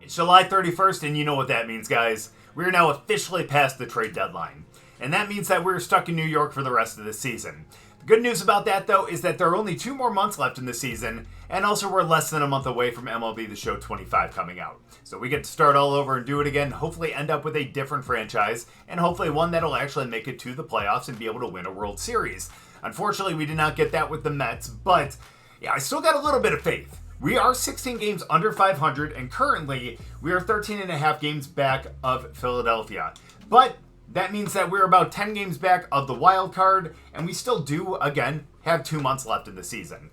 It's July 31st, and you know what that means, guys. We're now officially past the trade deadline. And that means that we're stuck in New York for the rest of the season. The good news about that, though, is that there are only 2 more months left in the season, and also we're less than a month away from MLB The Show 25 coming out. So we get to start all over and do it again, hopefully end up with a different franchise, and hopefully one that'll actually make it to the playoffs and be able to win a World Series. Unfortunately, we did not get that with the Mets, but yeah, I still got a little bit of faith. We are 16 games under 500, and currently we are 13 and a half games back of Philadelphia. But that means that we're about 10 games back of the wild card, and we still do, again, have 2 months left in the season.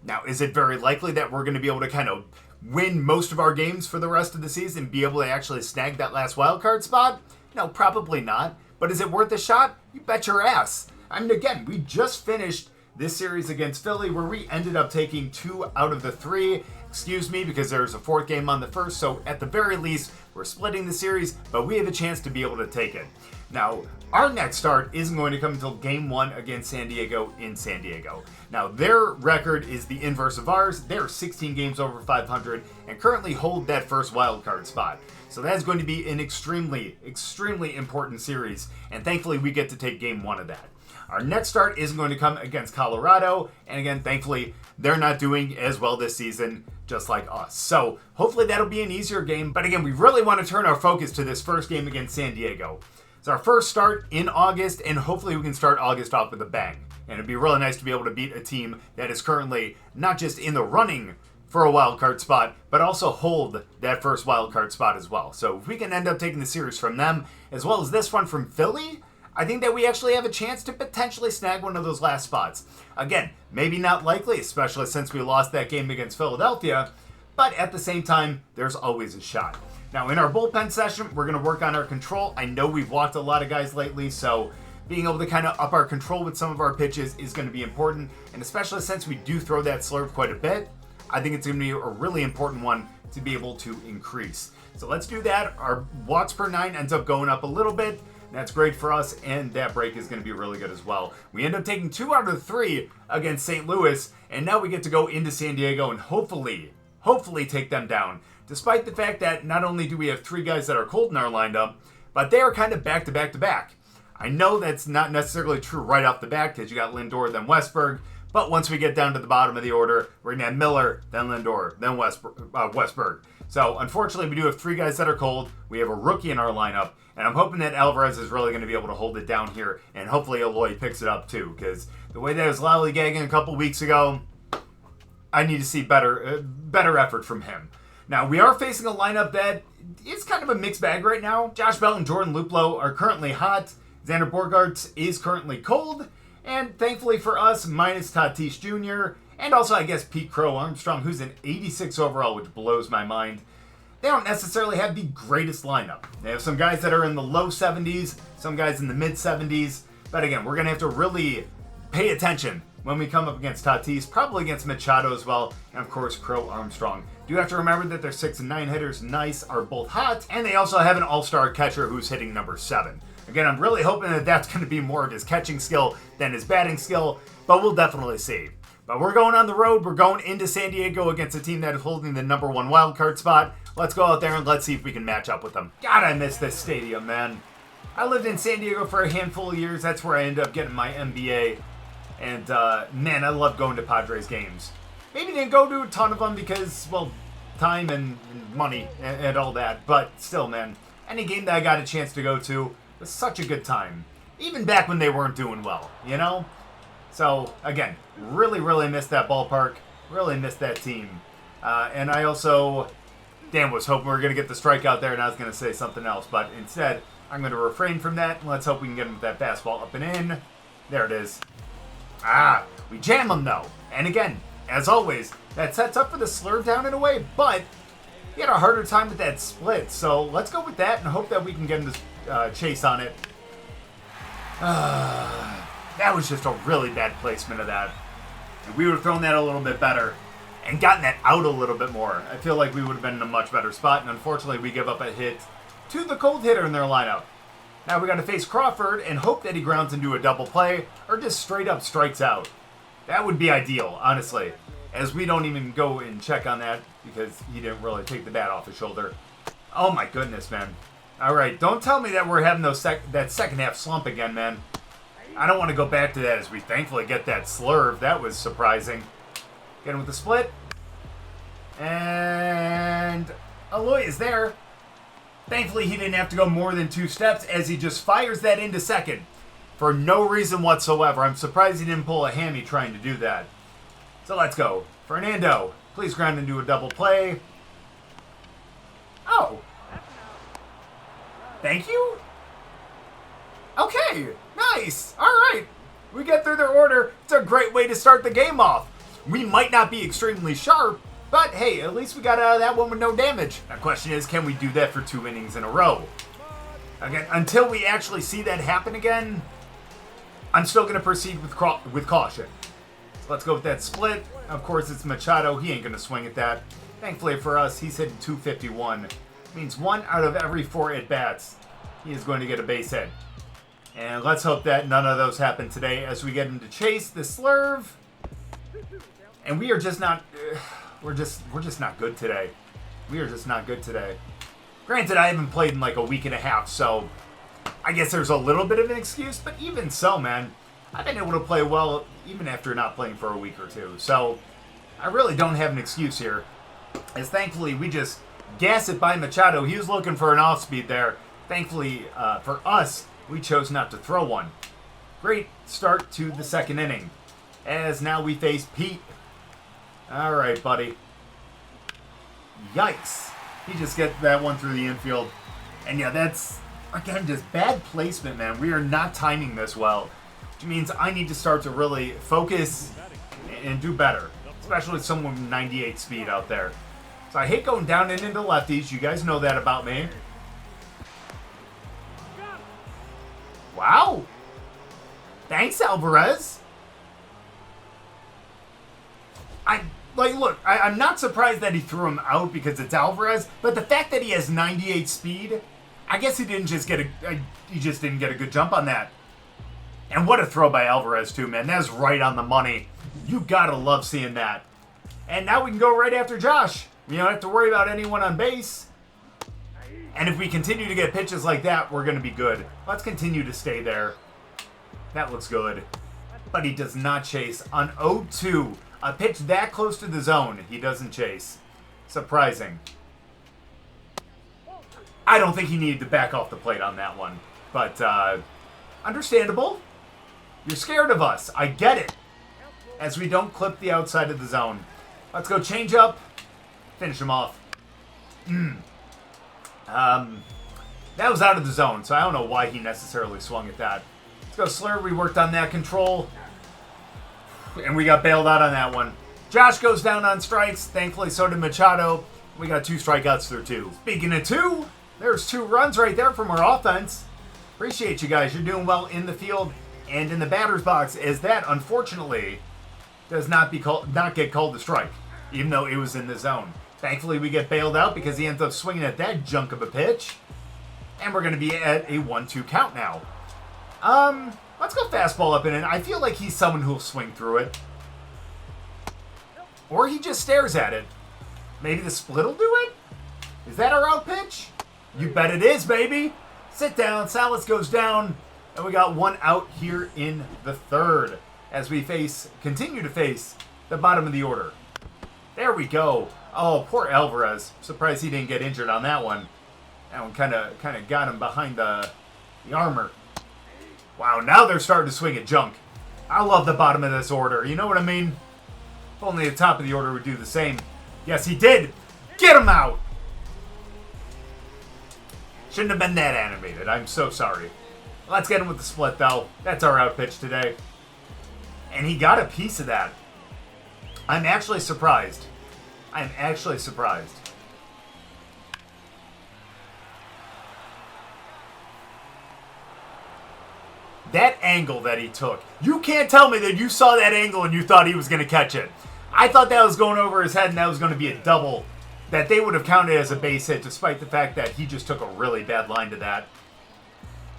Now, is it very likely that we're going to be able to kind of win most of our games for the rest of the season and be able to actually snag that last wild card spot? No, probably not. But is it worth a shot? You bet your ass. I mean, again, we just finished this series against Philly where we ended up taking 2 out of the 3. Excuse me, because there's a 4th game on the first, so at the very least, we're splitting the series, but we have a chance to be able to take it. Now, our next start isn't going to come until Game 1 against San Diego in San Diego. Now, their record is the inverse of ours. They're 16 games over 500 and currently hold that first wild card spot. So that's going to be an extremely, extremely important series, and thankfully we get to take Game 1 of that. Our next start isn't going to come against Colorado, and again, thankfully, they're not doing as well this season, just like us. So hopefully that'll be an easier game, but again, we really want to turn our focus to this first game against San Diego. It's our first start in August, and hopefully we can start August off with a bang. And it'd be really nice to be able to beat a team that is currently not just in the running for a wild card spot, but also hold that first wild card spot as well. So if we can end up taking the series from them, as well as this one from Philly, I think that we actually have a chance to potentially snag one of those last spots. Again, maybe not likely, especially since we lost that game against Philadelphia, but at the same time, there's always a shot. Now, in our bullpen session, we're going to work on our control. I know we've walked a lot of guys lately, so being able to kind of up our control with some of our pitches is going to be important, and especially since we do throw that slurve quite a bit, I think it's going to be a really important one to be able to increase. So let's do that. Our watts per 9 ends up going up a little bit. That's great for us, and that break is going to be really good as well. We end up taking 2 out of the 3 against St. Louis, and now we get to go into San Diego and hopefully take them down. Despite the fact that not only do we have 3 guys that are cold in our lineup, but they are kind of back to back to back. I know that's not necessarily true right off the bat because you got Lindor, then Westberg, but once we get down to the bottom of the order, we're going to have Miller, then Lindor, then Westberg. So unfortunately, we do have 3 guys that are cold. We have a rookie in our lineup, and I'm hoping that Alvarez is really going to be able to hold it down here, and hopefully Eloy picks it up too, because the way that was lollygagging a couple weeks ago, I need to see better effort from him. Now, we are facing a lineup that is kind of a mixed bag right now. Josh Bell and Jordan Luplow are currently hot. Xander Bogaerts is currently cold, and thankfully for us, minus Tatis Jr., and also, I guess, Pete Crow Armstrong, who's an 86 overall, which blows my mind. They don't necessarily have the greatest lineup. They have some guys that are in the low 70s, some guys in the mid 70s. But again, we're going to have to really pay attention when we come up against Tatis, probably against Machado as well, and of course, Crow Armstrong. Do have to remember that their 6 and 9 hitters, nice, are both hot, and they also have an all-star catcher who's hitting number 7. Again, I'm really hoping that that's going to be more of his catching skill than his batting skill, but we'll definitely see. But we're going on the road. We're going into San Diego against a team that is holding the number 1 wildcard spot. Let's go out there and let's see if we can match up with them. God, I miss this stadium, man. I lived in San Diego for a handful of years. That's where I ended up getting my MBA. And, man, I love going to Padres games. Maybe didn't go to a ton of them because, well, time and money and all that. But still, man, any game that I got a chance to go to was such a good time. Even back when they weren't doing well, you know? So, again, really, really missed that ballpark. Really missed that team. And I also, was hoping we were going to get the strikeout there, and I was going to say something else. But instead, I'm going to refrain from that. Let's hope we can get him with that fastball up and in. There it is. We jam him, though. And again, as always, that sets up for the slurve down in a way, but he had a harder time with that split. So let's go with that and hope that we can get him to chase on it. That was just a really bad placement of that. If we would have thrown that a little bit better and gotten that out a little bit more, I feel like we would have been in a much better spot. And unfortunately, we give up a hit to the cold hitter in their lineup. Now we got to face Crawford and hope that he grounds into a double play or just straight up strikes out. That would be ideal, honestly, as we don't even go and check on that because he didn't really take the bat off his shoulder. Oh my goodness, man. All right, don't tell me that we're having that second half slump again, man. I don't want to go back to that as we thankfully get that slurve. That was surprising. Get him with the split. And Aloy is there. Thankfully, he didn't have to go more than 2 steps as he just fires that into second for no reason whatsoever. I'm surprised he didn't pull a hammy trying to do that. So let's go. Fernando, please ground into a double play. Oh. Thank you? Okay, nice. All right. We get through their order. It's a great way to start the game off. We might not be extremely sharp, but hey, at least we got out of that one with no damage. The question is, can we do that for 2 innings in a row? Again, until we actually see that happen again, I'm still going to proceed with caution. So let's go with that split. Of course, it's Machado. He ain't going to swing at that. Thankfully for us, he's hitting 251. Means 1 out of every 4 at-bats, he is going to get a base hit. And let's hope that none of those happen today as we get him to chase the slurve. And we are just not... We're just not good today. We are just not good today. Granted, I haven't played in like a week and a half, so I guess there's a little bit of an excuse, but even so, man, I've been able to play well even after not playing for a week or two. So I really don't have an excuse here. As thankfully, we just gas it by Machado. He was looking for an off-speed there. Thankfully, for us, we chose not to throw one. Great start to the second inning. As now we face Pete. All right, buddy. Yikes. He just gets that one through the infield. And yeah, that's, again, just bad placement, man. We are not timing this well. Which means I need to start to really focus and do better. Especially with someone with 98 speed out there. So I hate going down and into lefties. You guys know that about me. Wow. Thanks, Alvarez. I'm not surprised that he threw him out because it's Alvarez, but the fact that he has 98 speed, I guess he just didn't get a good jump on that. And what a throw by Alvarez too, man. That's right on the money. You gotta love seeing that. And now we can go right after Josh. We don't have to worry about anyone on base. And if we continue to get pitches like that, we're gonna be good. Let's continue to stay there. That looks good. But he does not chase on 0-2. A pitch that close to the zone, he doesn't chase. Surprising. I don't think he needed to back off the plate on that one. But, understandable. You're scared of us. I get it. As we don't clip the outside of the zone. Let's go change up. Finish him off. That was out of the zone, so I don't know why he necessarily swung at that. Let's go Slur. We worked on that control. And we got bailed out on that one. Josh goes down on strikes. Thankfully, so did Machado. We got 2 strikeouts through 2. Speaking of 2, there's 2 runs right there from our offense. Appreciate you guys. You're doing well in the field and in the batter's box, as that, unfortunately, does not get called a strike, even though it was in the zone. Thankfully, we get bailed out because he ends up swinging at that junk of a pitch. And we're going to be at a 1-2 count now. Let's go fastball up in it. I feel like he's someone who'll swing through it. Or he just stares at it. Maybe the split will do it? Is that our out pitch? You bet it is, baby. Sit down. Salas goes down. And we got 1 out here in the 3rd. As we continue to face the bottom of the order. There we go. Oh, poor Alvarez. Surprised he didn't get injured on that one. That one kind of got him behind the armor. Wow, now they're starting to swing at junk. I love the bottom of this order. You know what I mean? If only the top of the order would do the same. Yes, he did. Get him out. Shouldn't have been that animated. I'm so sorry. Let's get him with the split, though. That's our out pitch today. And he got a piece of that. I'm actually surprised. I'm actually surprised. That angle that he took. You can't tell me that you saw that angle and you thought he was going to catch it. I thought that was going over his head and that was going to be a double that they would have counted as a base hit, despite the fact that he just took a really bad line to that.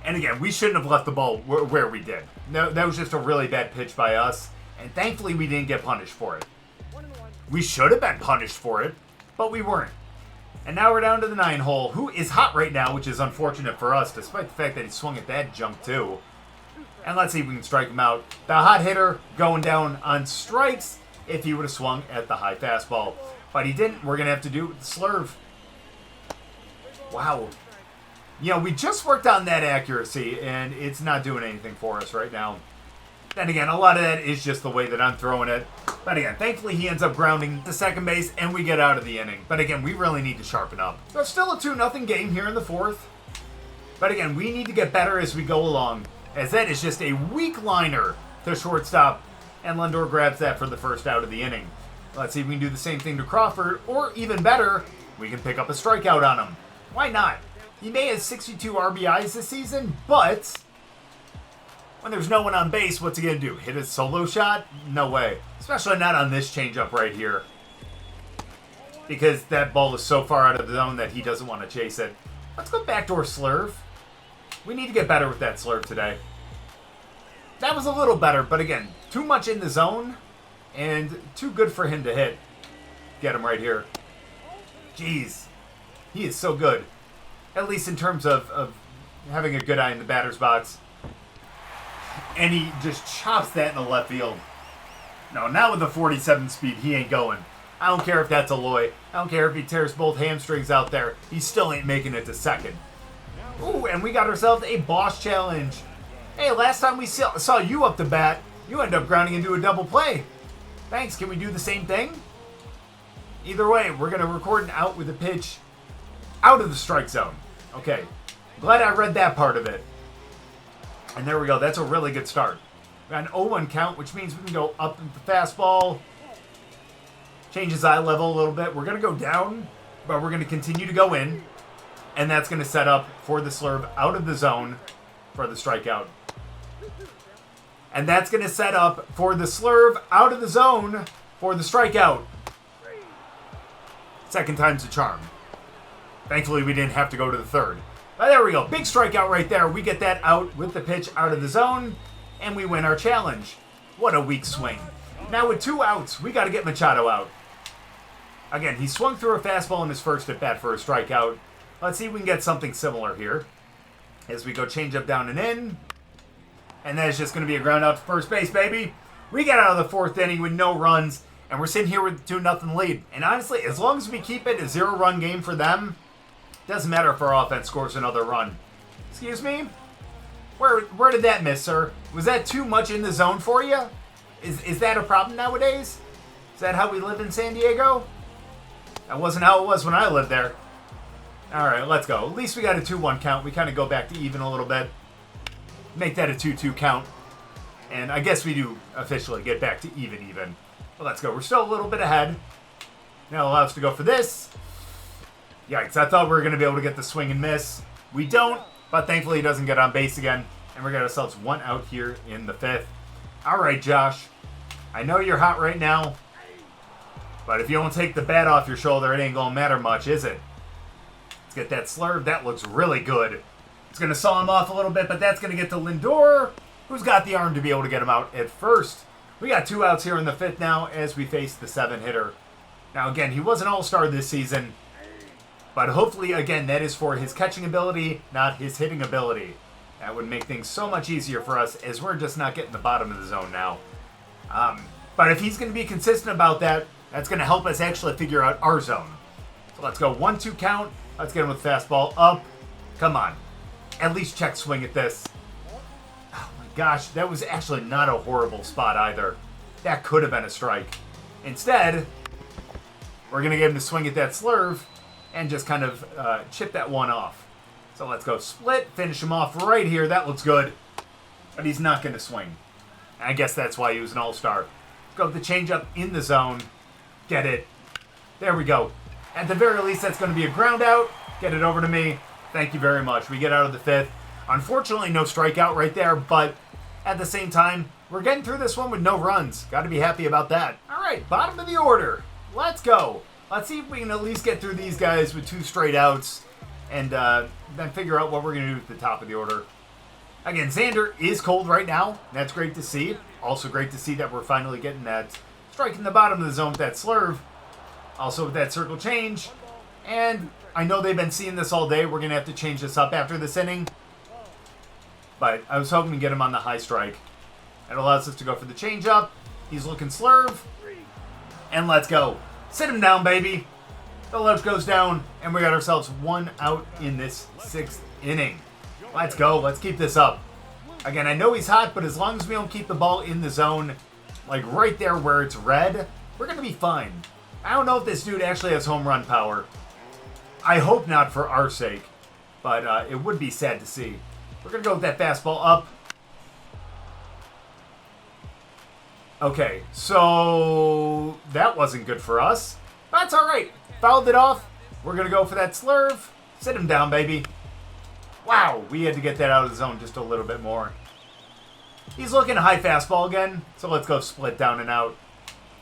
And again, we shouldn't have left the ball where we did. No, that was just a really bad pitch by us. And thankfully, we didn't get punished for it. We should have been punished for it, but we weren't. And now we're down to the 9 hole, who is hot right now, which is unfortunate for us, despite the fact that he swung at that junk too. And let's see if we can strike him out. The hot hitter going down on strikes if he would have swung at the high fastball. But he didn't. We're going to have to do it with the slurve. Wow. You know, we just worked on that accuracy, and it's not doing anything for us right now. Then again, a lot of that is just the way that I'm throwing it. But again, thankfully he ends up grounding to second base, and we get out of the inning. But again, we really need to sharpen up. So it's still a 2-0 game here in the 4th. But again, we need to get better as we go along, as that is just a weak liner to shortstop, and Lindor grabs that for the first out of the inning. Let's see if we can do the same thing to Crawford, or even better, we can pick up a strikeout on him. Why not? He may have 62 RBIs this season, but when there's no one on base, what's he going to do? Hit a solo shot? No way. Especially not on this changeup right here. Because that ball is so far out of the zone that he doesn't want to chase it. Let's go backdoor slurve. We need to get better with that slurve today. That was a little better, but again, too much in the zone and too good for him to hit. Get him right here. Jeez. He is so good. At least in terms of having a good eye in the batter's box. And he just chops that in the left field. No, not with the 47 speed. He ain't going. I don't care if that's Aloy. I don't care if he tears both hamstrings out there. He still ain't making it to second. Ooh, and we got ourselves a boss challenge. Hey, last time we saw you up the bat, you ended up grounding into a double play. Thanks. Can we do the same thing? Either way, we're going to record an out with a pitch out of the strike zone. Okay. Glad I read that part of it. And there we go. That's a really good start. We got an 0-1 count, which means we can go up with the fastball. Change his eye level a little bit. We're going to go down, but we're going to continue to go in. And that's going to set up for the slurve out of the zone for the strikeout. And that's going to set up for the slurve out of the zone for the strikeout. Second time's a charm. Thankfully, we didn't have to go to the third. But there we go. Big strikeout right there. We get that out with the pitch out of the zone, and we win our challenge. What a weak swing. Now with 2 outs, we got to get Machado out. Again, he swung through a fastball in his first at-bat for a strikeout. Let's see if we can get something similar here. As we go change up down and in. And that is just going to be a ground out to first base, baby. We get out of the 4th inning with no runs, and we're sitting here with a 2-0 lead. And honestly, as long as we keep it a 0-run game for them, doesn't matter if our offense scores another run. Excuse me? Where did that miss, sir? Was that too much in the zone for you? Is that a problem nowadays? Is that how we live in San Diego? That wasn't how it was when I lived there. Alright, let's go. At least we got a 2-1 count. We kind of go back to even a little bit. Make that a 2-2 count. And I guess we do officially get back to even. But let's go. We're still a little bit ahead. Now allow us to go for this. Yikes, I thought we were going to be able to get the swing and miss. We don't, but thankfully he doesn't get on base again. And we got ourselves 1 out here in the 5th. Alright, Josh. I know you're hot right now. But if you don't take the bat off your shoulder, it ain't going to matter much, is it? Let's get that slurve. That looks really good. It's going to saw him off a little bit, but that's going to get to Lindor, who's got the arm to be able to get him out at first. We got 2 outs here in the 5th now as we face the 7-hitter. Now, again, he was an all-star this season, but hopefully, again, that is for his catching ability, not his hitting ability. That would make things so much easier for us as we're just not getting the bottom of the zone now. But if he's going to be consistent about that, that's going to help us actually figure out our zone. So let's go 1-2 count. Let's get him with fastball up. Come on. At least check swing at this. Oh my gosh, that was actually not a horrible spot either. That could have been a strike. Instead, we're going to get him to swing at that slurve and just kind of chip that one off. So let's go split, finish him off right here. That looks good. But he's not going to swing. I guess that's why he was an all-star. Go with the changeup in the zone. Get it. There we go. At the very least, that's going to be a ground out. Get it over to me. Thank you very much. We get out of the 5th. Unfortunately, no strikeout right there, but at the same time, we're getting through this one with no runs. Got to be happy about that. All right, bottom of the order. Let's go. Let's see if we can at least get through these guys with 2 straight outs and then figure out what we're going to do at the top of the order. Again, Xander is cold right now. That's great to see. Also great to see that we're finally getting that strike in the bottom of the zone with that slurve. Also with that circle change. And I know they've been seeing this all day. We're going to have to change this up after this inning. But I was hoping to get him on the high strike. It allows us to go for the changeup. He's looking slurve. And let's go. Sit him down, baby. The ledge goes down, and we got ourselves 1 out in this 6th inning. Let's go. Let's keep this up. Again, I know he's hot, but as long as we don't keep the ball in the zone, like right there where it's red, we're going to be fine. I don't know if this dude actually has home run power. I hope not for our sake, but it would be sad to see. We're going to go with that fastball up. Okay, so that wasn't good for us. That's all right. Fouled it off. We're going to go for that slurve. Sit him down, baby. Wow, we had to get that out of the zone just a little bit more. He's looking high fastball again, so let's go split down and out.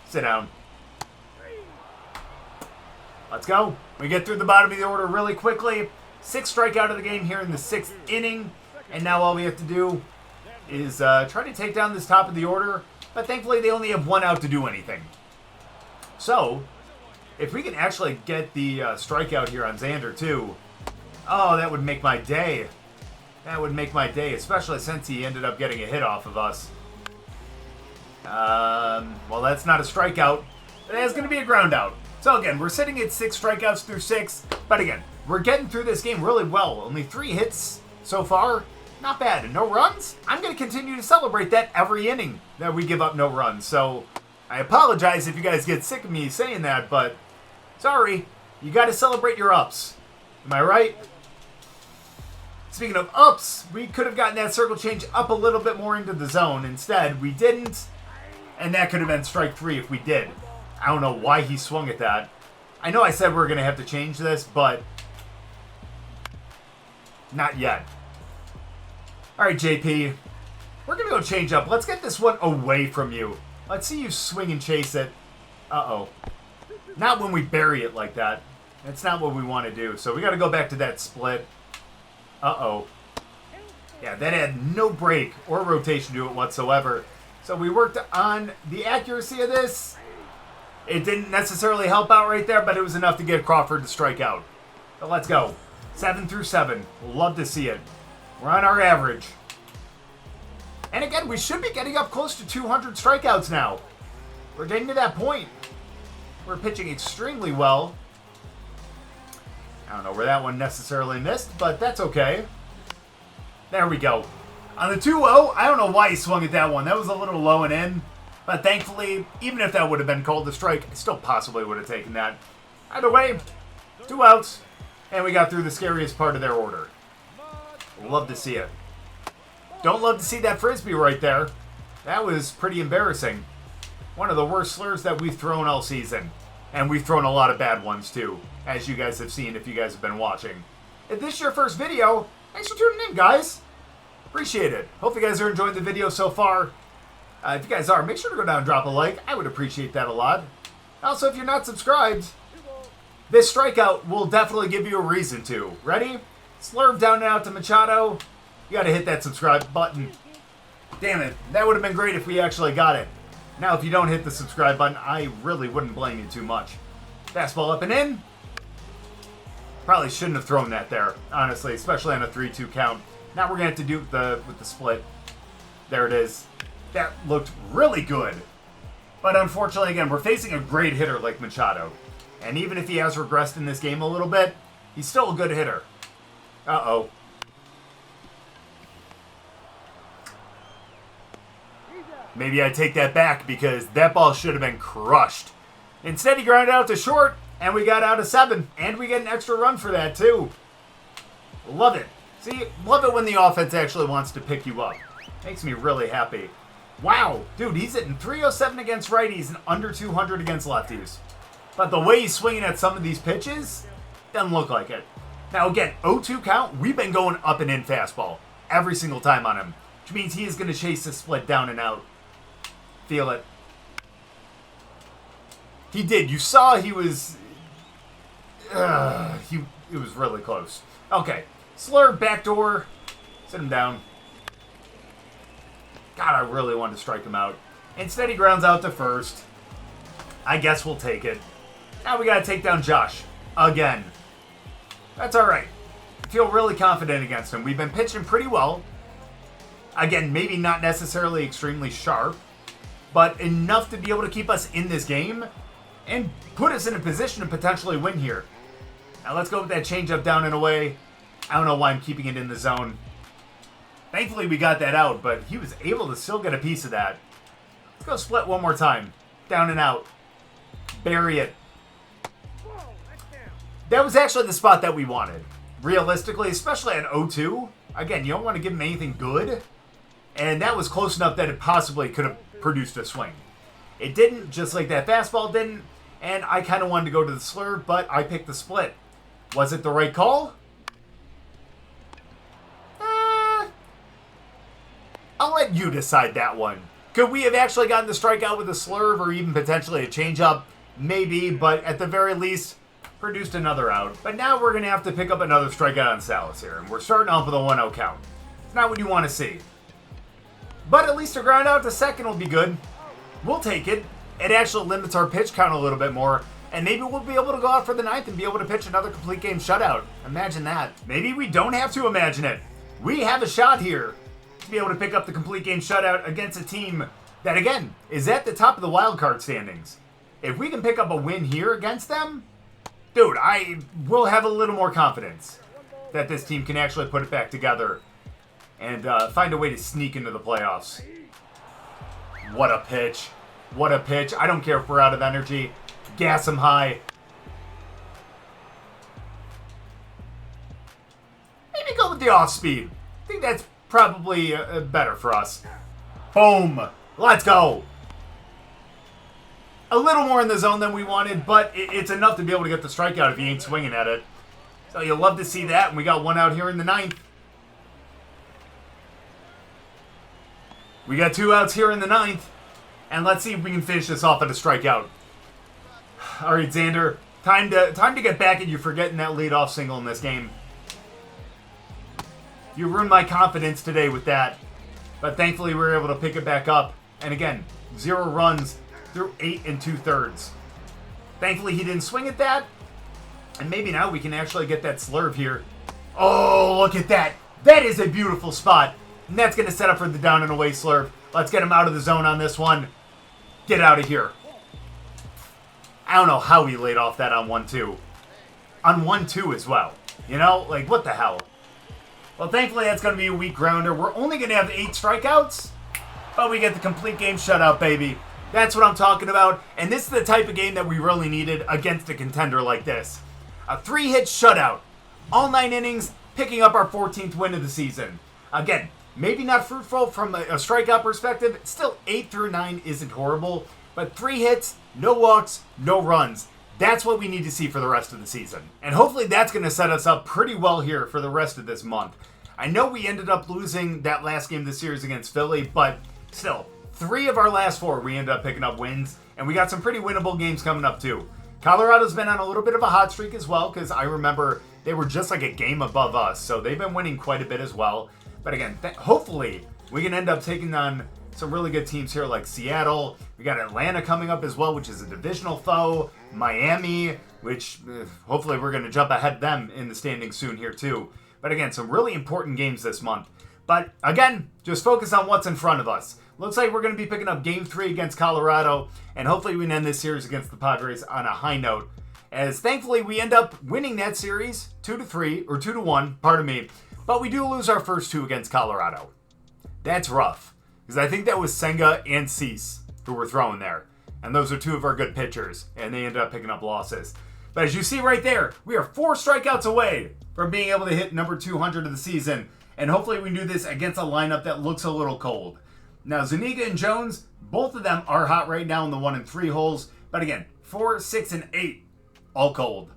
Sit down. Let's go. We get through the bottom of the order really quickly. 6 strikeout of the game here in the 6th inning. And now all we have to do is try to take down this top of the order. But thankfully, they only have 1 out to do anything. So, if we can actually get the strikeout here on Xander, too, oh, that would make my day. That would make my day, especially since he ended up getting a hit off of us. Well, that's not a strikeout. That's going to be a ground out. So, again, we're sitting at 6 strikeouts through 6. But, again, we're getting through this game really well. Only 3 hits so far. Not bad. And no runs? I'm going to continue to celebrate that every inning that we give up no runs. So, I apologize if you guys get sick of me saying that, but sorry. You got to celebrate your ups. Am I right? Speaking of ups, we could have gotten that circle change up a little bit more into the zone. Instead, we didn't. And that could have been strike 3 if we did. I don't know why he swung at that. I know I said we were going to have to change this, but not yet. All right, JP. We're going to go change up. Let's get this one away from you. Let's see you swing and chase it. Uh-oh. Not when we bury it like that. That's not what we want to do. So we got to go back to that split. Uh-oh. Yeah, that had no break or rotation to it whatsoever. So we worked on the accuracy of this. It didn't necessarily help out right there, but it was enough to get Crawford to strike out. So let's go. 7 through 7. Love to see it. We're on our average. And again, we should be getting up close to 200 strikeouts now. We're getting to that point. We're pitching extremely well. I don't know where that one necessarily missed, but that's okay. There we go. On the 2-0, I don't know why he swung at that one. That was a little low and in. But thankfully, even if that would have been called a strike, I still possibly would have taken that. Either way, 2 outs. And we got through the scariest part of their order. Love to see it. Don't love to see that frisbee right there. That was pretty embarrassing. One of the worst slurs that we've thrown all season. And we've thrown a lot of bad ones too, as you guys have seen if you guys have been watching. If this is your first video, thanks for tuning in, guys. Appreciate it. Hope you guys are enjoying the video so far. If you guys are, make sure to go down and drop a like. I would appreciate that a lot. Also, if you're not subscribed, this strikeout will definitely give you a reason to. Ready? Slurve down and out to Machado. You got to hit that subscribe button. Damn it. That would have been great if we actually got it. Now, if you don't hit the subscribe button, I really wouldn't blame you too much. Fastball up and in. Probably shouldn't have thrown that there, honestly, especially on a 3-2 count. Now we're going to have to do it with the split. There it is. That looked really good. But unfortunately, again, we're facing a great hitter like Machado. And even if he has regressed in this game a little bit, he's still a good hitter. Uh-oh. Maybe I take that back because that ball should have been crushed. Instead, he grounded out to short, and we got out of 7. And we get an extra run for that, too. Love it. See, love it when the offense actually wants to pick you up. Makes me really happy. Wow, dude, he's hitting 307 against righties and under 200 against lefties. But the way he's swinging at some of these pitches, doesn't look like it. Now again, 0-2 count, we've been going up and in fastball every single time on him. Which means he is going to chase the split down and out. Feel it. He did. You saw he was... it was really close. Okay, slurve, backdoor. Sit him down. God, I really wanted to strike him out. Instead, he grounds out to first. I guess we'll take it. Now we got to take down Josh. Again. That's all right. I feel really confident against him. We've been pitching pretty well. Again, maybe not necessarily extremely sharp, but enough to be able to keep us in this game and put us in a position to potentially win here. Now let's go with that changeup down and away. I don't know why I'm keeping it in the zone. Thankfully we got that out, but he was able to still get a piece of that. Let's go split one more time. Down and out. Bury it. That was actually the spot that we wanted. Realistically, especially at 0-2. Again, you don't want to give him anything good. And that was close enough that it possibly could have produced a swing. It didn't, just like that fastball didn't. And I kind of wanted to go to the slurve, but I picked the split. Was it the right call? I'll let you decide that one. Could we have actually gotten the strikeout with a slurve or even potentially a changeup? Maybe, but at the very least, produced another out. But now we're going to have to pick up another strikeout on Salas here. And we're starting off with a 1-0 count. It's not what you want to see. But at least a ground out to second will be good. We'll take it. It actually limits our pitch count a little bit more. And maybe we'll be able to go out for the ninth and be able to pitch another complete game shutout. Imagine that. Maybe we don't have to imagine it. We have a shot here to be able to pick up the complete game shutout against a team that, again, is at the top of the wild card standings. If we can pick up a win here against them, dude, I will have a little more confidence that this team can actually put it back together and find a way to sneak into the playoffs. What a pitch. What a pitch. I don't care if we're out of energy. Gas them high. Maybe go with the off speed. I think that's probably better for us. Boom. Let's go. A little more in the zone than we wanted, but it's enough to be able to get the strikeout if he ain't swinging at it. So you'll love to see that, and we got one out here in the ninth. We got two outs here in the ninth, and let's see if we can finish this off at a strikeout. All right, Xander, time to get back at you for getting that leadoff single in this game. You ruined my confidence today with that, but thankfully we were able to pick it back up. And again, 0 runs through 8 2/3. Thankfully he didn't swing at that, and maybe now we can actually get that slurve here. Oh, look at that. That is a beautiful spot, and that's going to set up for the down and away slurve. Let's get him out of the zone on this one. Get out of here. I don't know how he laid off that on 1-2. On 1-2 as well. You know, like, what the hell? Well, thankfully that's going to be a weak grounder. We're only going to have 8 strikeouts, but we get the complete game shutout, baby. That's what I'm talking about, and this is the type of game that we really needed against a contender like this. A 3-hit shutout, all 9 innings, picking up our 14th win of the season. Again, maybe not fruitful from a strikeout perspective. Still, 8 through 9 isn't horrible, but 3 hits, no walks, no runs. That's what we need to see for the rest of the season. And hopefully that's going to set us up pretty well here for the rest of this month. I know we ended up losing that last game of the series against Philly, but still, 3 of our last 4 we ended up picking up wins, and we got some pretty winnable games coming up too. Colorado's been on a little bit of a hot streak as well, because I remember they were just like a game above us, so they've been winning quite a bit as well. But again, hopefully we can end up taking on some really good teams here like Seattle. We got Atlanta coming up as well, which is a divisional foe. Miami, which hopefully we're going to jump ahead of them in the standings soon here too. But again, some really important games this month. But again, just focus on what's in front of us. Looks like we're going to be picking up Game 3 against Colorado, and hopefully we can end this series against the Padres on a high note. As thankfully we end up winning that series 2-3, or 2-1, pardon me. But we do lose our first 2 against Colorado. That's rough, because I think that was Senga and Cease who were throwing there. And those are 2 of our good pitchers, and they ended up picking up losses. But as you see right there, we are 4 strikeouts away from being able to hit number 200 of the season. And hopefully we can do this against a lineup that looks a little cold. Now, Zuniga and Jones, both of them are hot right now in the 1 and 3 holes. But again, 4, 6, and 8, all cold.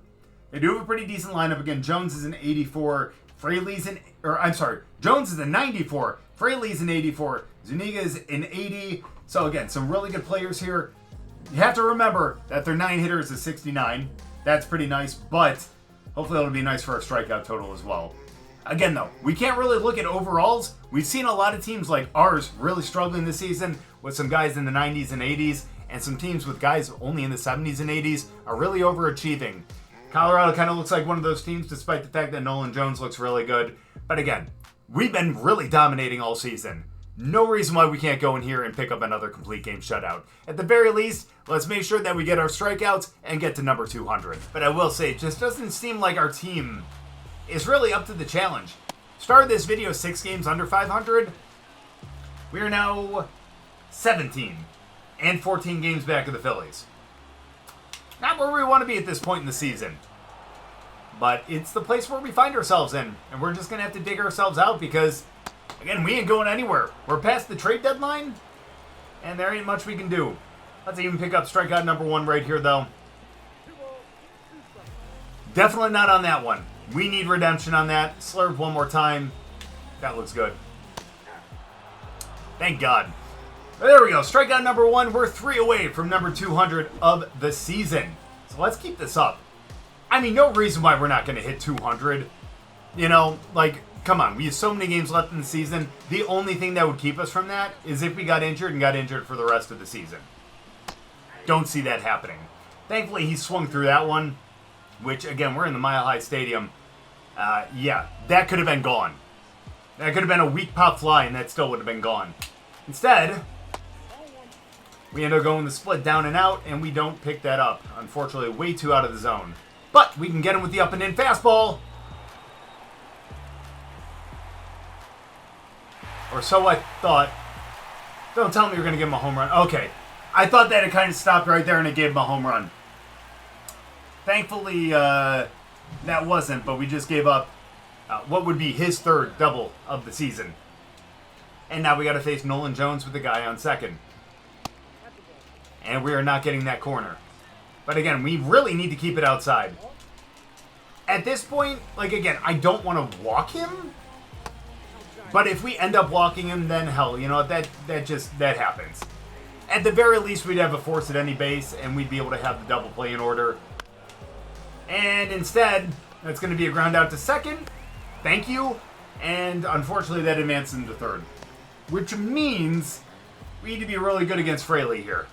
They do have a pretty decent lineup. Again, Jones is an 84. Jones is a 94. Fraley's an 84. Zuniga is an 80. So again, some really good players here. You have to remember that their 9 hitter is a 69. That's pretty nice, but hopefully it'll be nice for our strikeout total as well. Again, though, we can't really look at overalls. We've seen a lot of teams like ours really struggling this season with some guys in the 90s and 80s, and some teams with guys only in the 70s and 80s are really overachieving. Colorado kind of looks like one of those teams, despite the fact that Nolan Jones looks really good. But again, we've been really dominating all season. No reason why we can't go in here and pick up another complete game shutout. At the very least, let's make sure that we get our strikeouts and get to number 200. But I will say, it just doesn't seem like our team is really up to the challenge. Started this video 6 games under 500. We are now 17 and 14 games back of the Phillies. Not where we want to be at this point in the season. But it's the place where we find ourselves in. And we're just going to have to dig ourselves out because, again, we ain't going anywhere. We're past the trade deadline, and there ain't much we can do. Let's even pick up strikeout number 1 right here, though. Definitely not on that one. We need redemption on that. Slurve one more time. That looks good. Thank God. There we go. Strikeout number 1. We're 3 away from number 200 of the season. So let's keep this up. I mean, no reason why we're not going to hit 200. You know, like, come on. We have so many games left in the season. The only thing that would keep us from that is if we got injured and got injured for the rest of the season. Don't see that happening. Thankfully, he swung through that one, which, again, we're in the Mile High Stadium. Yeah, that could have been gone. That could have been a weak pop fly, and that still would have been gone. Instead, we end up going the split down and out, and we don't pick that up. Unfortunately, way too out of the zone. But we can get him with the up and in fastball. Or so I thought. Don't tell me you're going to give him a home run. Okay. I thought that it kind of stopped right there and it gave him a home run. Thankfully, that wasn't, but we just gave up what would be his 3rd double of the season. And now we got to face Nolan Jones with the guy on second. And we are not getting that corner. But again, we really need to keep it outside. At this point, like again, I don't want to walk him. But if we end up walking him, then hell, you know, that happens. At the very least, we'd have a force at any base, and we'd be able to have the double play in order. And instead, that's going to be a ground out to second. Thank you. And unfortunately, that advances into 3rd. Which means we need to be really good against Fraley here.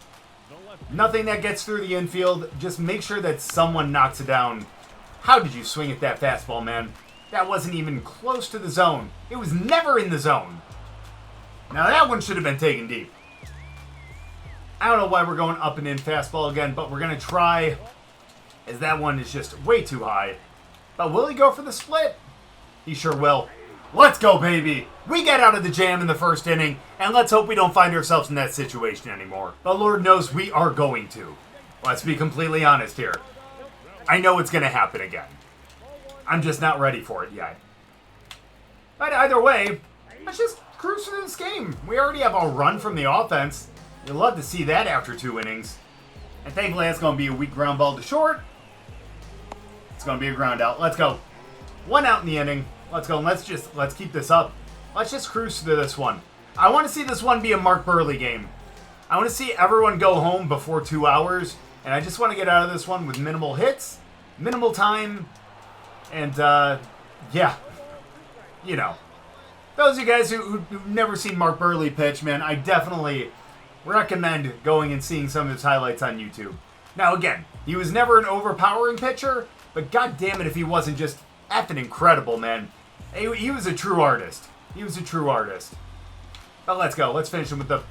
Nothing that gets through the infield. Just make sure that someone knocks it down. How did you swing at that fastball, man? That wasn't even close to the zone. It was never in the zone. Now that one should have been taken deep. I don't know why we're going up and in fastball again, but we're going to try, as that one is just way too high. But will he go for the split? He sure will. Let's go, baby. We get out of the jam in the 1st inning, and let's hope we don't find ourselves in that situation anymore. But Lord knows we are going to. Let's be completely honest here. I know it's going to happen again. I'm just not ready for it yet. But either way, let's just cruise through this game. We already have a run from the offense. You'd love to see that after 2 innings. And thankfully, that's going to be a weak ground ball to short. It's going to be a ground out. Let's go. 1 out in the inning. Let's go. Let's keep this up. Let's just cruise through this one. I want to see this one be a Mark Burley game. I want to see everyone go home before 2 hours. And I just want to get out of this one with minimal hits, minimal time, and, yeah. You know. Those of you guys who've never seen Mark Burley pitch, man, I definitely recommend going and seeing some of his highlights on YouTube. Now, again, he was never an overpowering pitcher, but god damn it if he wasn't just effing incredible, man. He was a true artist. He was a true artist. But let's go. Let's finish him with the...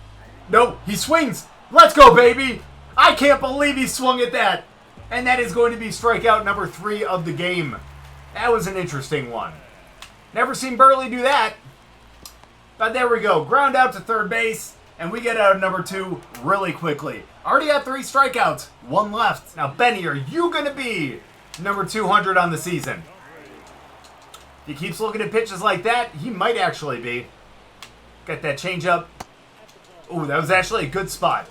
No, he swings. Let's go, baby. I can't believe he swung at that. And that is going to be strikeout number 3 of the game. That was an interesting one. Never seen Burley do that. But there we go. Ground out to 3rd base. And we get out of number 2 really quickly. Already had 3 strikeouts. 1 left. Now, Benny, are you going to be number 200 on the season? If he keeps looking at pitches like that, he might actually be. Got that changeup. Ooh, that was actually a good spot.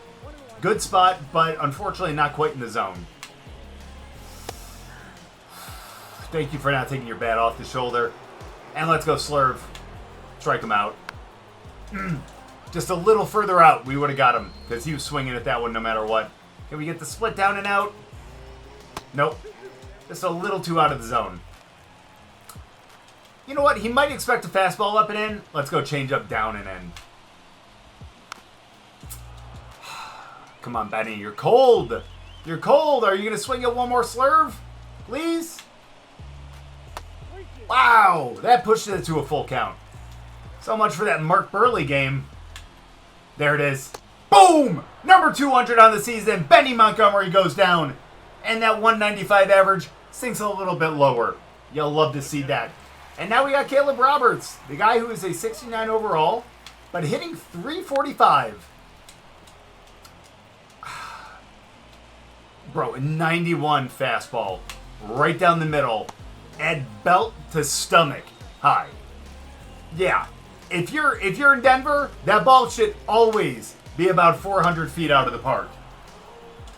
Good spot, but unfortunately not quite in the zone. Thank you for not taking your bat off the shoulder. And let's go Slurve. Strike him out. Just a little further out, we would have got him. Because he was swinging at that one no matter what. Can we get the split down and out? Nope. Just a little too out of the zone. You know what? He might expect a fastball up and in. Let's go change up down and in. Come on, Benny. You're cold. You're cold. Are you going to swing at one more Slurve? Please? Wow, that pushed it to a full count. So much for that Mark Burley game. There it is. Boom! Number 200 on the season. Benny Montgomery goes down. And that 195 average sinks a little bit lower. You'll love to see that. And now we got Caleb Roberts, the guy who is a 69 overall, but hitting 345. Bro, a 91 fastball. Right down the middle. At belt to stomach high. Yeah. If you're in Denver, that ball should always be about 400 feet out of the park.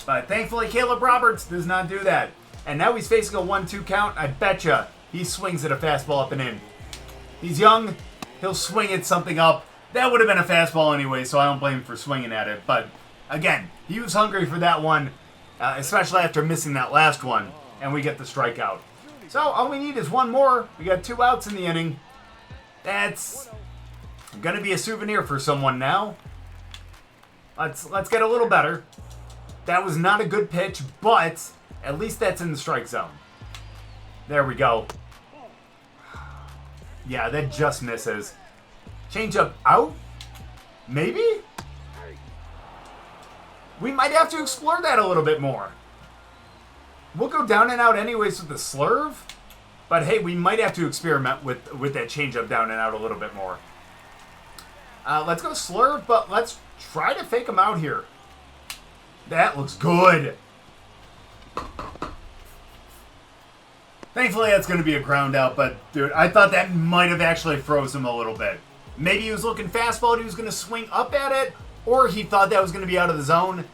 But thankfully, Caleb Roberts does not do that. And now he's facing a 1-2 count. I betcha he swings at a fastball up and in. He's young. He'll swing at something up. That would have been a fastball anyway, so I don't blame him for swinging at it. But again, he was hungry for that one, especially after missing that last one. And we get the strikeout. So all we need is one more. We got 2 outs in the inning. That's going to be a souvenir for someone now. Let's get a little better. That was not a good pitch, but at least that's in the strike zone. There we go. Yeah, that just misses. Changeup out? Maybe? We might have to explore that a little bit more. We'll go down and out anyways with the slurve. But hey, we might have to experiment with that changeup down and out a little bit more. Let's go slurve, but let's try to fake him out here. That looks good. Thankfully, that's going to be a ground out, but dude, I thought that might have actually froze him a little bit. Maybe he was looking fastball and he was going to swing up at it, or he thought that was going to be out of the zone.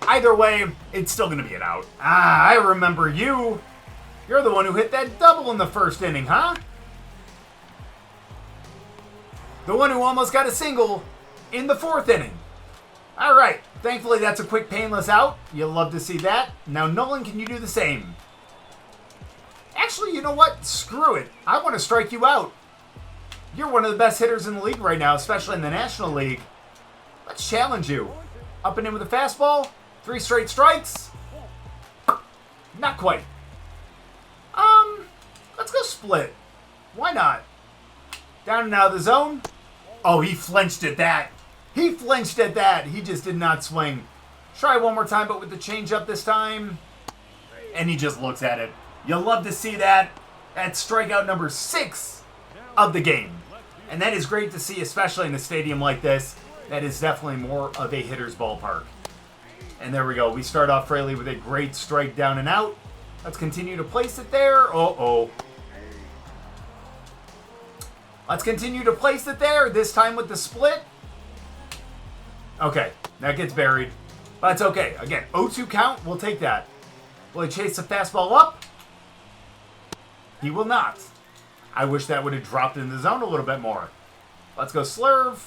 Either way, it's still going to be an out. Ah, I remember you. You're the one who hit that double in the first inning, huh? The one who almost got a single in the 4th inning. All right. Thankfully, that's a quick, painless out. You'll love to see that. Now, Nolan, can you do the same? Actually, you know what? Screw it. I want to strike you out. You're one of the best hitters in the league right now, especially in the National League. Let's challenge you. Up and in with a fastball. 3 straight strikes. Not quite. Let's go split. Why not? Down and out of the zone. Oh, he flinched at that. He flinched at that. He just did not swing. Try one more time, but with the changeup this time. And he just looks at it. You'll love to see that. That's strikeout number 6 of the game. And that is great to see, especially in a stadium like this. That is definitely more of a hitter's ballpark. And there we go. We start off Fraley with a great strike down and out. Let's continue to place it there. Uh-oh. Let's continue to place it there, this time with the split. Okay, that gets buried. But it's okay. Again, 0-2 count, we'll take that. Will he chase the fastball up? He will not. I wish that would have dropped in the zone a little bit more. Let's go slurve.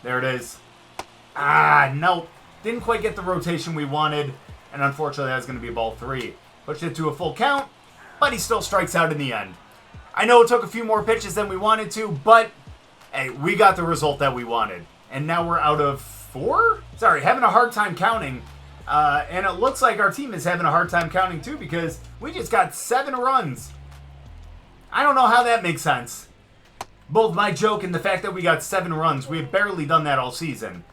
There it is. Ah, nope. Didn't quite get the rotation we wanted. And unfortunately, that's going to be ball 3. Pushed it to a full count, but he still strikes out in the end. I know it took a few more pitches than we wanted to, but hey, we got the result that we wanted. And now we're out of 4? Sorry, having a hard time counting. And it looks like our team is having a hard time counting too, because we just got 7 runs. I don't know how that makes sense. Both my joke and the fact that we got 7 runs. We have barely done that all season.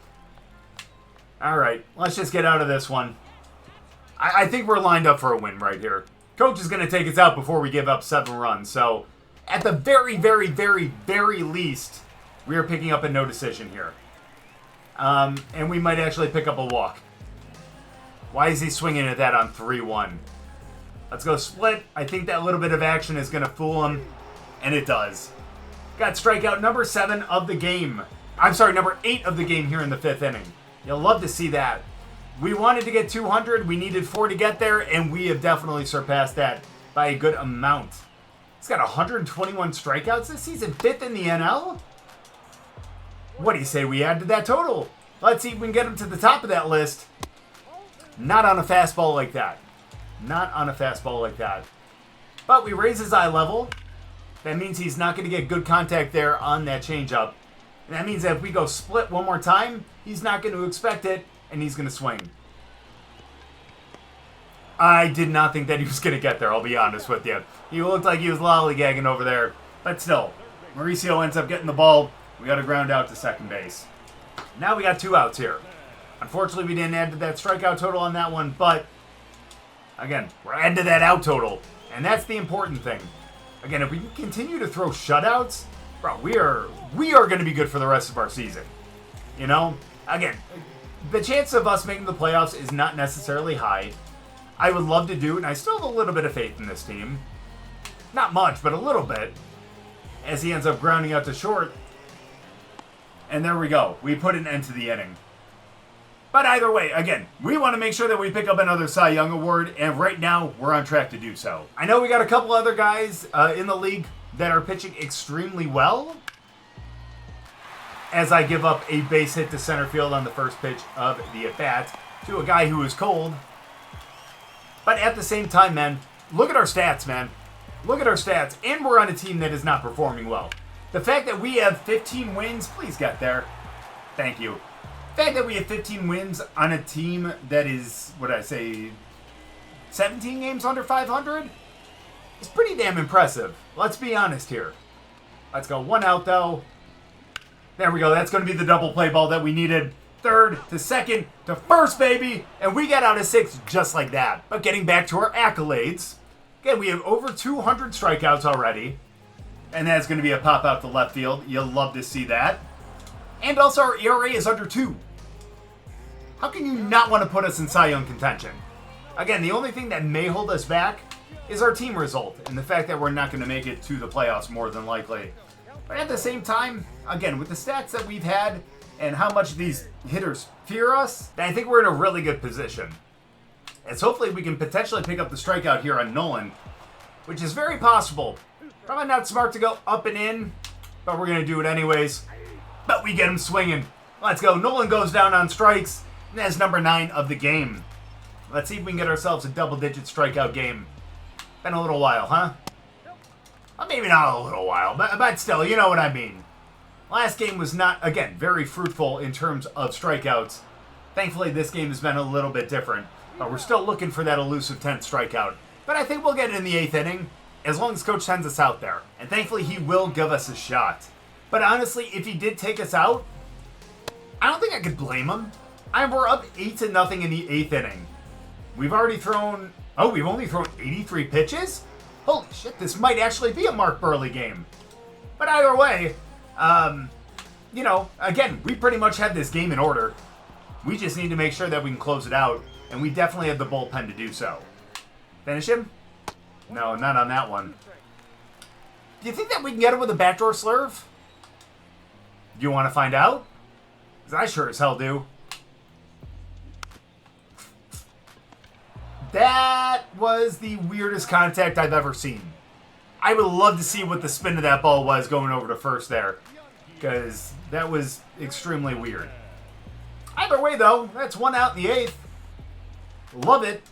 Alright, let's just get out of this one. I think we're lined up for a win right here. Coach is going to take us out before we give up 7 runs. So, at the very, very, very, very least, we are picking up a no decision here. And we might actually pick up a walk. Why is he swinging at that on 3-1? Let's go split. I think that little bit of action is going to fool him. And it does. Got strikeout number 7 of the game. I'm sorry, number 8 of the game here in the 5th inning. You'll love to see that. We wanted to get 200. We needed 4 to get there, and we have definitely surpassed that by a good amount. He's got 121 strikeouts this season, 5th in the NL. What do you say we add to that total? Let's see if we can get him to the top of that list. Not on a fastball like that. Not on a fastball like that. But we raise his eye level. That means he's not going to get good contact there on that changeup. And that means that if we go split one more time, he's not going to expect it, and he's going to swing. I did not think that he was going to get there, I'll be honest with you. He looked like he was lollygagging over there. But still, Mauricio ends up getting the ball. We got to ground out to second base. Now we got 2 outs here. Unfortunately, we didn't add to that strikeout total on that one, but again, we're adding to that out total, and that's the important thing. Again, if we can continue to throw shutouts, bro, we are going to be good for the rest of our season. You know? Again, the chance of us making the playoffs is not necessarily high. I would love to do it, and I still have a little bit of faith in this team. Not much, but a little bit. As he ends up grounding out to short. And there we go. We put an end to the inning. But either way, again, we want to make sure that we pick up another Cy Young Award, and right now, we're on track to do so. I know we got a couple other guys in the league that are pitching extremely well. As I give up a base hit to center field on the first pitch of the at-bat to a guy who is cold. But at the same time, man, look at our stats, man. Look at our stats, and we're on a team that is not performing well. The fact that we have 15 wins, please get there. Thank you. The fact that we have 15 wins on a team that is, what did I say, 17 games under 500 is pretty damn impressive. Let's be honest here. Let's go 1 out, though. There we go. That's going to be the double play ball that we needed. Third to second to first, baby. And we got out of 6 just like that. But getting back to our accolades. Again, we have over 200 strikeouts already. And that's going to be a pop out to left field. You'll love to see that. And also our ERA is under 2. How can you not want to put us in Cy Young contention? Again, the only thing that may hold us back is our team result. And the fact that we're not going to make it to the playoffs more than likely. But at the same time, again, with the stats that we've had and how much these hitters fear us, I think we're in a really good position. As hopefully we can potentially pick up the strikeout here on Nolan, which is very possible. Probably not smart to go up and in, but we're going to do it anyways. But we get him swinging. Let's go. Nolan goes down on strikes, and that's number 9 of the game. Let's see if we can get ourselves a double-digit strikeout game. Been a little while, huh? Well, maybe not a little while, but still, you know what I mean. Last game was not, again, very fruitful in terms of strikeouts. Thankfully, this game has been a little bit different, but we're still looking for that elusive 10th strikeout. But I think we'll get it in the 8th inning, as long as Coach sends us out there. And thankfully, he will give us a shot. But honestly, if he did take us out, I don't think I could blame him. We're up 8-0 in the 8th inning. We've already thrown, we've only thrown 83 pitches? Holy shit, this might actually be a Mark Burley game. But either way, you know, again, we pretty much have this game in order. We just need to make sure that we can close it out, and we definitely have the bullpen to do so. Finish him? No, not on that one. Do you think that we can get him with a backdoor slurve? Do you want to find out? Because I sure as hell do. That was the weirdest contact I've ever seen. I would love to see what the spin of that ball was going over to first there. Because that was extremely weird. Either way, though, that's 1 out in the 8th. Love it.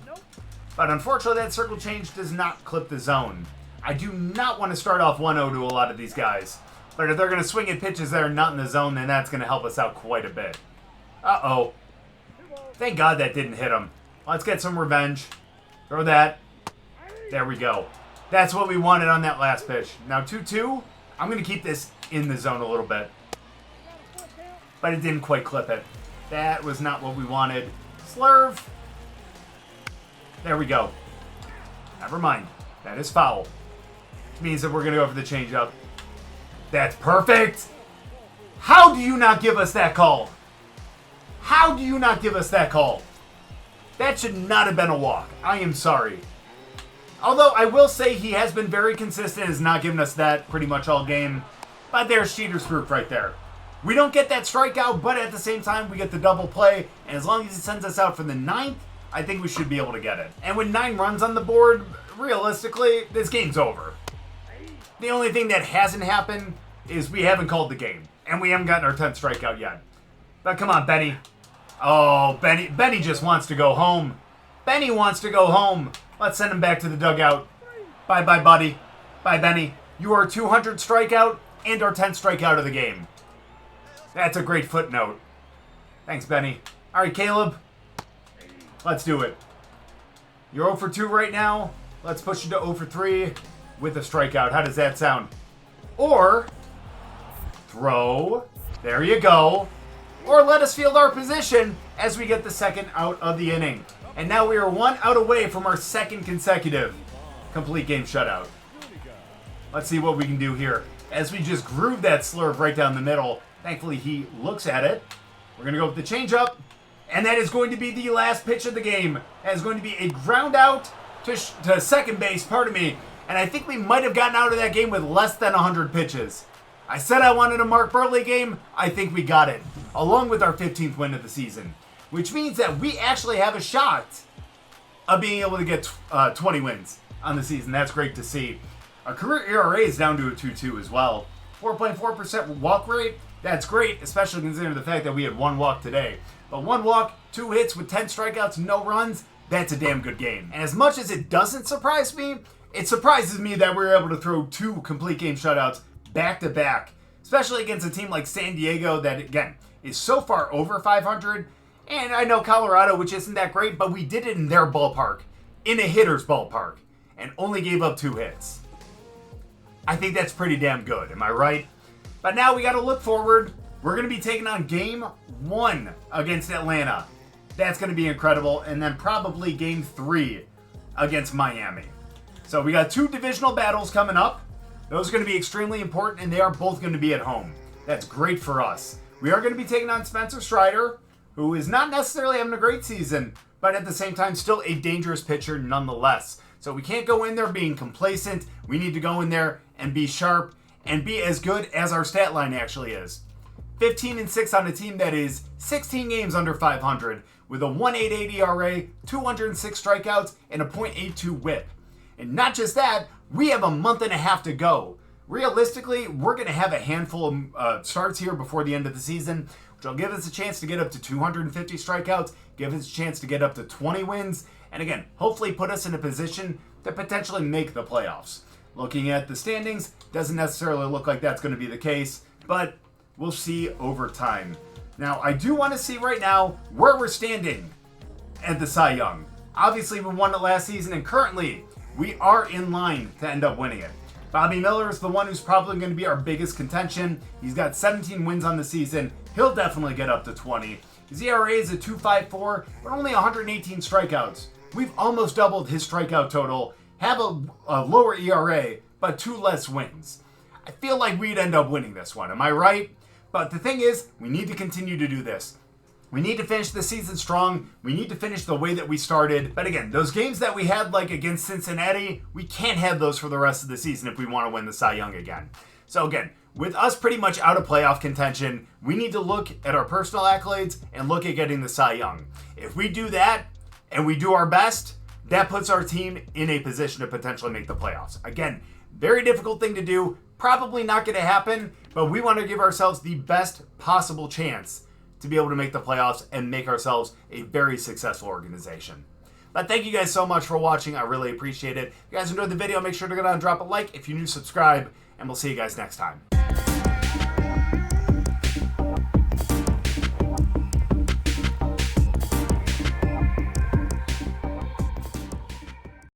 But unfortunately, that circle change does not clip the zone. I do not want to start off 1-0 to a lot of these guys. But if they're going to swing at pitches that are not in the zone, then that's going to help us out quite a bit. Uh-oh. Thank God that didn't hit him. Let's get some revenge. Throw that. There we go. That's what we wanted on that last pitch. Now 2-2. I'm going to keep this in the zone a little bit. But it didn't quite clip it. That was not what we wanted. Slurve. There we go. Never mind. That is foul. Which means that we're going to go for the changeup. That's perfect. How do you not give us that call? How do you not give us that call? That should not have been a walk. I am sorry. Although I will say he has been very consistent, has not given us that pretty much all game. But there's cheaters proof right there. We don't get that strikeout, but at the same time we get the double play. And as long as he sends us out for the 9th, I think we should be able to get it. And with 9 runs on the board, realistically, this game's over. The only thing that hasn't happened is we haven't called the game. And we haven't gotten our 10th strikeout yet. But come on, Benny. Oh, Benny just wants to go home. Benny wants to go home. Let's send him back to the dugout. Bye-bye, buddy. Bye, Benny. You are 200 strikeout and our 10th strikeout of the game. That's a great footnote. Thanks, Benny. All right, Caleb. Let's do it. You're 0 for 2 right now. Let's push you to 0 for 3 with a strikeout. How does that sound? Or throw. There you go. Or let us field our position as we get the second out of the inning. And now we are 1 out away from our second consecutive complete game shutout. Let's see what we can do here. As we just groove that slurve right down the middle. Thankfully, he looks at it. We're going to go with the changeup. And that is going to be the last pitch of the game. That is going to be a ground out to second base, pardon me. And I think we might have gotten out of that game with less than 100 pitches. I said I wanted a Mark Burley game. I think we got it, along with our 15th win of the season. Which means that we actually have a shot of being able to get 20 wins on the season. That's great to see. Our career ERA is down to a 2.2 as well. 4.4% walk rate. That's great, especially considering the fact that we had 1 walk today. But 1 walk, 2 hits with 10 strikeouts, no runs, that's a damn good game. And as much as it doesn't surprise me, it surprises me that we were able to throw 2 complete game shutouts back to back, especially against a team like San Diego that, again, is so far over 500. And I know Colorado, which isn't that great, but we did it in their ballpark, in a hitter's ballpark, and only gave up 2 hits. I think that's pretty damn good, am I right? But now we got to look forward. We're going to be taking on Game 1 against Atlanta. That's going to be incredible. And then probably Game 3 against Miami. So we got 2 divisional battles coming up. Those are going to be extremely important, and they are both going to be at home. That's great for us. We are going to be taking on Spencer Strider, who is not necessarily having a great season, but at the same time still a dangerous pitcher nonetheless. So we can't go in there being complacent. We need to go in there and be sharp and be as good as our stat line actually is. 15-6 on a team that is 16 games under 500 with a 1.88 ERA, 206 strikeouts, and a .82 whip. And not just that, we have a month and a half to go. Realistically, we're going to have a handful of starts here before the end of the season, which will give us a chance to get up to 250 strikeouts, give us a chance to get up to 20 wins, and again, hopefully put us in a position to potentially make the playoffs. Looking at the standings, doesn't necessarily look like that's going to be the case, but we'll see over time. Now, I do want to see right now where we're standing at the Cy Young. Obviously, we won it last season, and currently, we are in line to end up winning it. Bobby Miller is the one who's probably going to be our biggest contention. He's got 17 wins on the season. He'll definitely get up to 20. His ERA is a 2.54, but only 118 strikeouts. We've almost doubled his strikeout total, have a lower ERA, but 2 less wins. I feel like we'd end up winning this one, am I right? But the thing is, we need to continue to do this. We need to finish the season strong. We need to finish the way that we started. But again, those games that we had like against Cincinnati, we can't have those for the rest of the season if we want to win the Cy Young again. So again, with us pretty much out of playoff contention, we need to look at our personal accolades and look at getting the Cy Young. If we do that and we do our best, that puts our team in a position to potentially make the playoffs. Again, very difficult thing to do, probably not going to happen, but we want to give ourselves the best possible chance to be able to make the playoffs and make ourselves a very successful organization. But thank you guys so much for watching. I really appreciate it. If you guys enjoyed the video, make sure to go down and drop a like. If you're new, subscribe, and we'll see you guys next time.